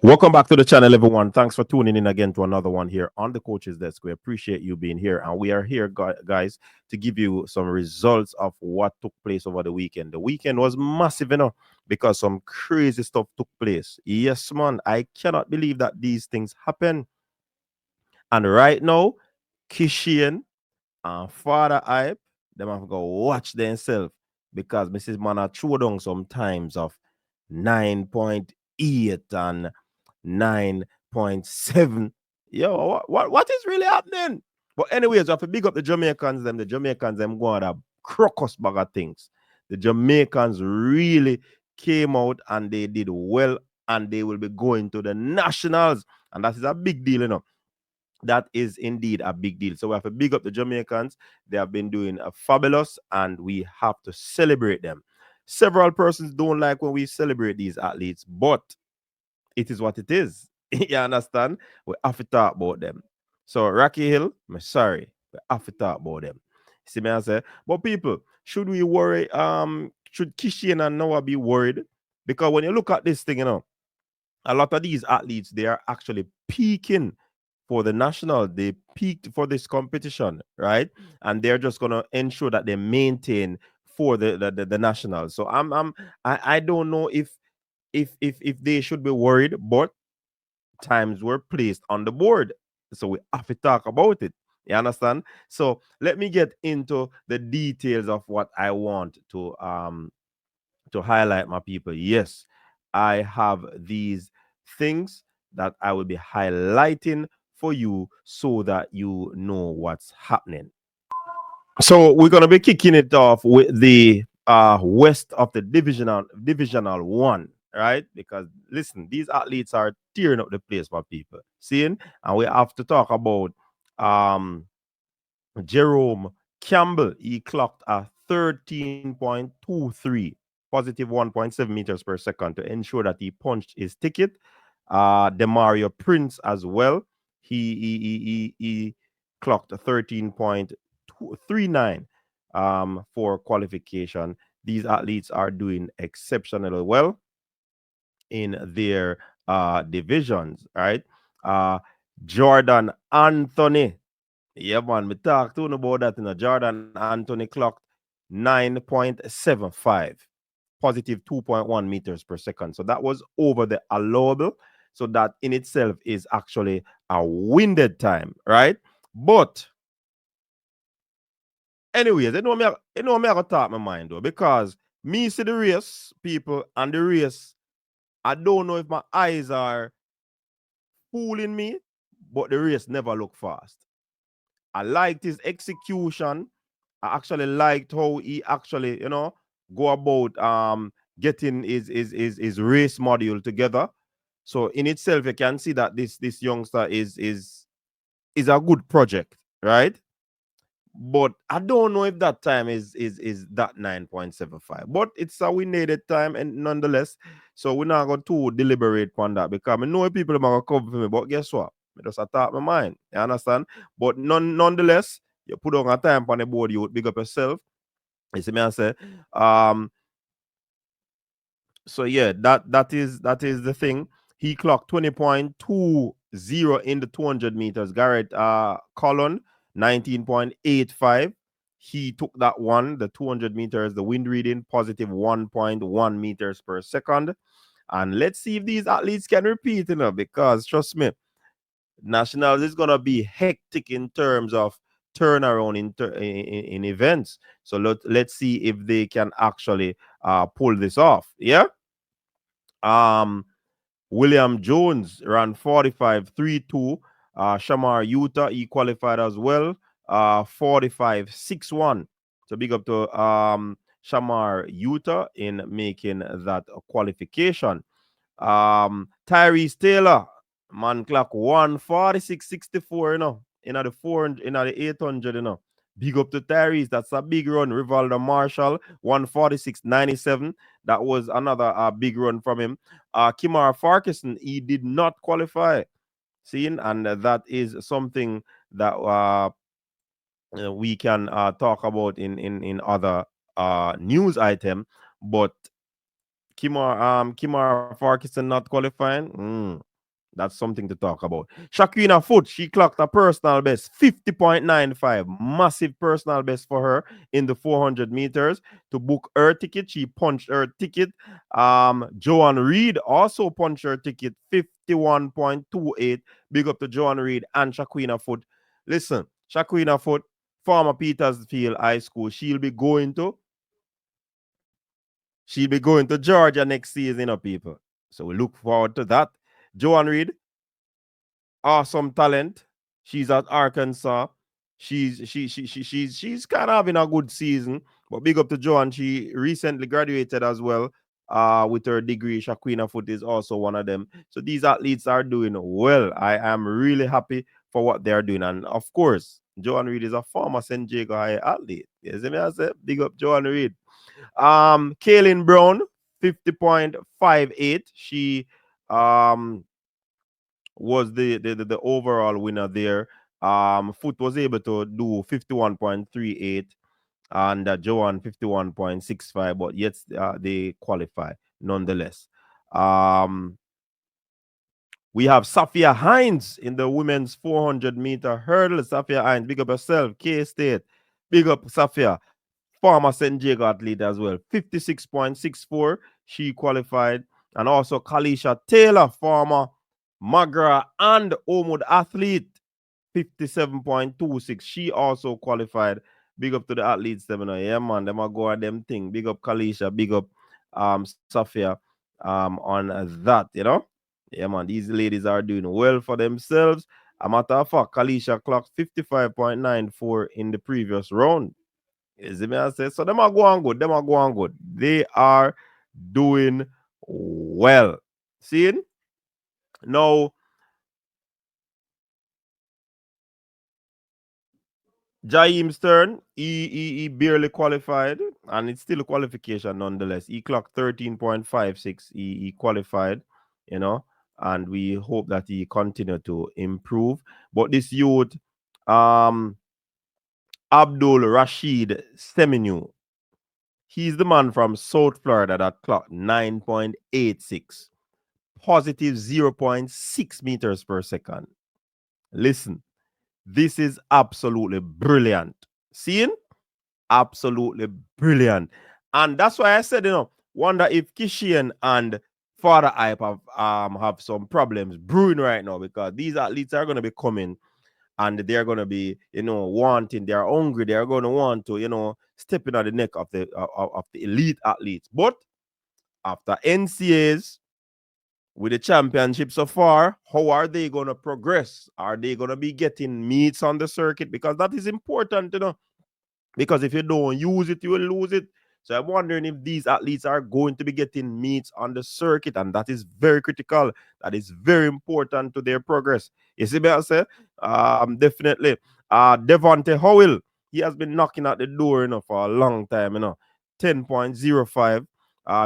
Welcome back to the channel, everyone. Thanks for tuning in again to another one here on the Coach's Desk. We appreciate you being here, and we are here, guys, to give you some results of what took place over the weekend. The weekend was massive, because some crazy stuff took place. Yes, man, I cannot believe that these things happen. And right now, Kishane and Father Hype, them have to go watch themselves because Mrs. Mana threw down some times of 9.8 and 9.7. Yo, what is really happening? But anyways, I have to big up the Jamaicans, them. The Jamaicans, them go on a crocus bag of things. The Jamaicans really came out and they did well, and they will be going to the nationals. And that is a big deal. That is indeed a big deal. So we have to big up the Jamaicans. They have been doing a fabulous, and we have to celebrate them. Several persons don't like when we celebrate these athletes, but it is what it is. You understand? We have to talk about them. So Rocky Hill, I'm sorry, we have to talk about them. See me I say, but people, should we worry? Should Kishane and Noah be worried? Because when you look at this thing, a lot of these athletes, they are actually peaking for the national. They peaked for this competition, right? And they're just gonna ensure that they maintain for the national. So I don't know if they should be worried, but times were placed on the board. So we have to talk about it. You understand? So let me get into the details of what I want to highlight, my people. Yes, I have these things that I will be highlighting for you so that you know what's happening. So we're gonna be kicking it off with the west of the divisional one, right? Because listen, these athletes are tearing up the place, my people. Seeing, and we have to talk about um Jerome Campbell. He clocked a 13.23, positive 1.7 meters per second to ensure that he punched his ticket. Demario Prince as well. He clocked a 13.39 for qualification. These athletes are doing exceptionally well in their divisions, right? Uh, Jordan Anthony. Yeah, man, we talked to him about that. Jordan Anthony clocked 9.75, positive 2.1 meters per second. So that was over the allowable. So that in itself is actually a winded time, right? But anyways, me I gotta talk my mind though, because me see the race, people, and the race, I don't know if my eyes are fooling me, but the race never look fast. I liked his execution. I actually liked how he actually, go about getting his race module together. So in itself, you can see that this youngster is a good project, right? But I don't know if that time is that 9.75. But it's a we needed time, and nonetheless, so we're not going to deliberate on that because I know people are gonna come for me. But guess what? I just attack my mind. You understand? But nonetheless, you put on a time on the board, you would big up yourself. You see me I say, um, so yeah, that is the thing. He clocked 20.20 in the 200 meters. Garrett Collin 19.85. He took that one, the 200 meters, the wind reading positive 1.1 meters per second. And let's see if these athletes can repeat, because trust me, nationals is gonna be hectic in terms of turnaround in events. So let's see if they can actually pull this off. Yeah. Um, William Jones ran 45.32. Shamar Utah, he qualified as well. 45.61. So big up to Shamar Utah in making that qualification. Tyrese Taylor, man clock 146.64, in the 400, in the 800, Big up to Tyrese. That's a big run. Rivaldo Marshall, 146.97. That was another big run from him. Kimara Farquharson, he did not qualify. Seeing, and that is something that we can talk about in other news item. But Kimara Farquharson not qualifying. That's something to talk about. Shaquina Foot, she clocked a personal best, 50.95. Massive personal best for her in the 400 meters. To book her ticket, she punched her ticket. Joanne Reed also punched her ticket, 51.28. Big up to Joanne Reed and Shaquina Foot. Listen, Shaquina Foot, former Petersfield High School, she'll be going to Georgia next season, people. So we look forward to that. Joanne Reed, awesome talent. She's at Arkansas. She's kind of having a good season. But big up to Joanne. She recently graduated as well. With her degree. Shaquina Foot is also one of them. So these athletes are doing well. I am really happy for what they're doing. And of course, Joanne Reed is a former St. Jago High athlete. You see me? I said, big up Joanne Reed. Kaylin Brown, 50.58. She was the overall winner there. Foot was able to do 51.38 and Joanne 51.65, but yet they qualify nonetheless. We have Safia Hines in the women's 400-meter hurdle. Safia Hines, big up yourself. K-State, big up Safia. Former St. Jago athlete as well. 56.64, she qualified. And also Kalisha Taylor, former Magra and Omud athlete. 57.26. She also qualified. Big up to the athletes, them, yeah, man. Them are go on them thing. Big up Kalisha, big up Safia on that. Yeah, man. These ladies are doing well for themselves. A matter of fact, Kalisha clocked 55.94 in the previous round. You see me, I say, so them are going good. Them are going good. They are doing well. Seeing? Now, Jaheim Stern, he barely qualified, and it's still a qualification nonetheless. He clocked 13.56. He qualified, and we hope that he continue to improve. But this youth, um, Abdul Rashid Seminu, he's the man from South Florida that clocked 9.86, positive 0.6 meters per second. Listen, this is absolutely brilliant. Seeing? Absolutely brilliant. And that's why I said, wonder if Kishane and Father Hype have some problems brewing right now, because these athletes are going to be coming and they're going to be, wanting, they're hungry, they're going to want to, step in on the neck of the elite athletes. But after NCAs, with the championship so far, how are they going to progress? Are they going to be getting meets on the circuit? Because that is important, because if you don't use it, you will lose it. So I'm wondering if these athletes are going to be getting meets on the circuit, and that is very critical. That is very important to their progress. You see what I say? Definitely. Devontae Howell, he has been knocking at the door, for a long time, 10.05.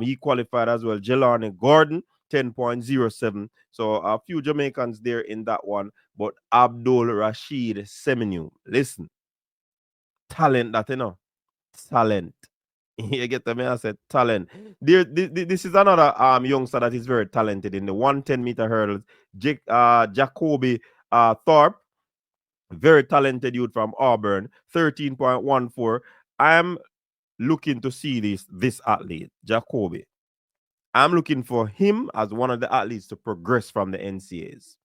He qualified as well. Jelani Gordon, 10.07. So a few Jamaicans there in that one. But Abdul Rashid Semenu, listen, talent that, talent. You get me? I said talent. This is another youngster that is very talented in the 110-meter hurdles. Jacoby Thorpe, very talented youth from Auburn, 13.14. I am looking to see this athlete, Jacoby. I'm looking for him as one of the athletes to progress from the NCAs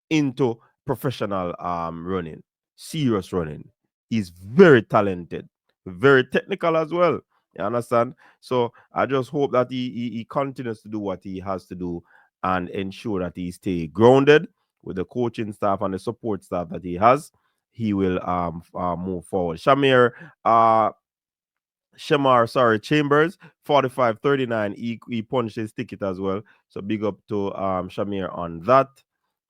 into professional running, serious running. He's very talented, very technical as well. You understand? So I just hope that he continues to do what he has to do and ensure that he stay grounded with the coaching staff and the support staff that he has. He will move forward. Shamar Chambers, 45.39. He punched his ticket as well. So big up to Shamir on that.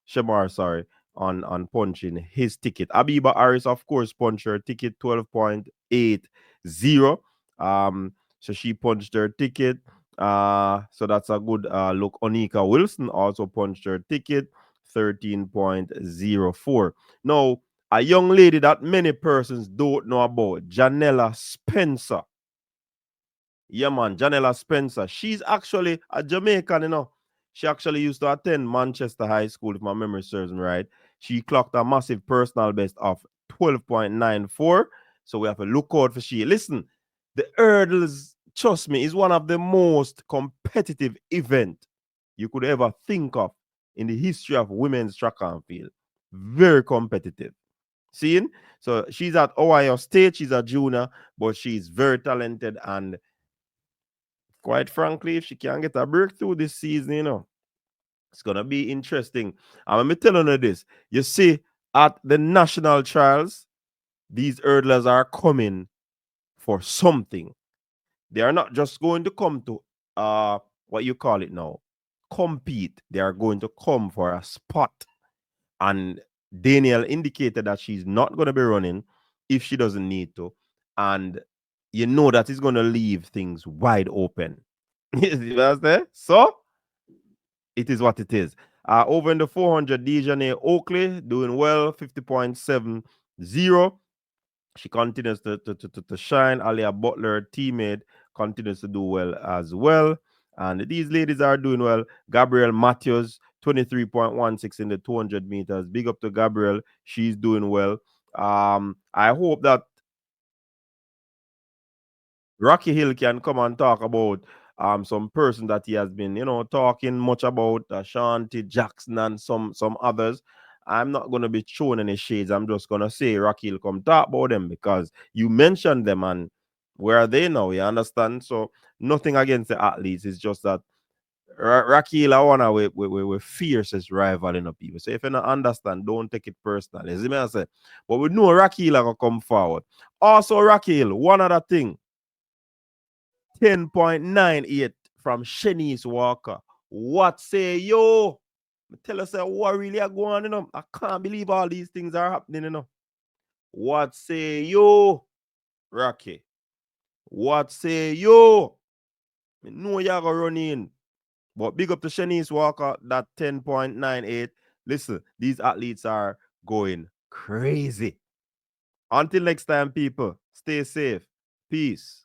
Shamar, on punching his ticket. Abiba Harris, of course, punched her ticket 12.80. So she punched her ticket. So that's a good look. Onika Wilson also punched her ticket 13.04. Now, a young lady that many persons don't know about, Janella Spencer. Yeah, man, Janella Spencer. She's actually a Jamaican, She actually used to attend Manchester High School, if my memory serves me right. She clocked a massive personal best of 12.94. So we have to look out for she. Listen, the hurdles, trust me, is one of the most competitive event you could ever think of in the history of women's track and field. Very competitive. Seeing? So she's at Ohio State, she's a junior, but she's very talented, and quite frankly, if she can get a breakthrough this season, it's gonna be interesting. And let me tell you this. You see, at the national trials, these hurdlers are coming for something. They are not just going to come to what you call it now, compete. They are going to come for a spot. And Daniel indicated that she's not going to be running if she doesn't need to. And you know that is going to leave things wide open. You see what I'm saying? So it is what it is. Over in the 400, Divisional Oakley doing well, 50.70. She continues to shine. Alia Butler, teammate, continues to do well as well. And these ladies are doing well. Gabrielle Matthews, 23.16 in the 200 meters. Big up to Gabrielle. She's doing well. I hope that Rocky Hill can come and talk about some person that he has been, talking much about, Shanti Jackson and some others. I'm not going to be showing any shades. I'm just going to say Rocky Hill come talk about them because you mentioned them and where are they now? You understand? So nothing against the athletes. It's just that Rocky Hill, I want to we fiercest rival in the people. So if you don't understand, don't take it personally. You see me I say? But we know Rocky Hill are going to come forward. Also, Rocky Hill, one other thing. 10.98 from Shanice Walker. What say yo? Tell us what really are going on, I can't believe all these things are happening, What say yo, Rocky? What say yo? I know you're going to run in. But big up to Shanice Walker, that 10.98. Listen, these athletes are going crazy. Until next time, people, stay safe. Peace.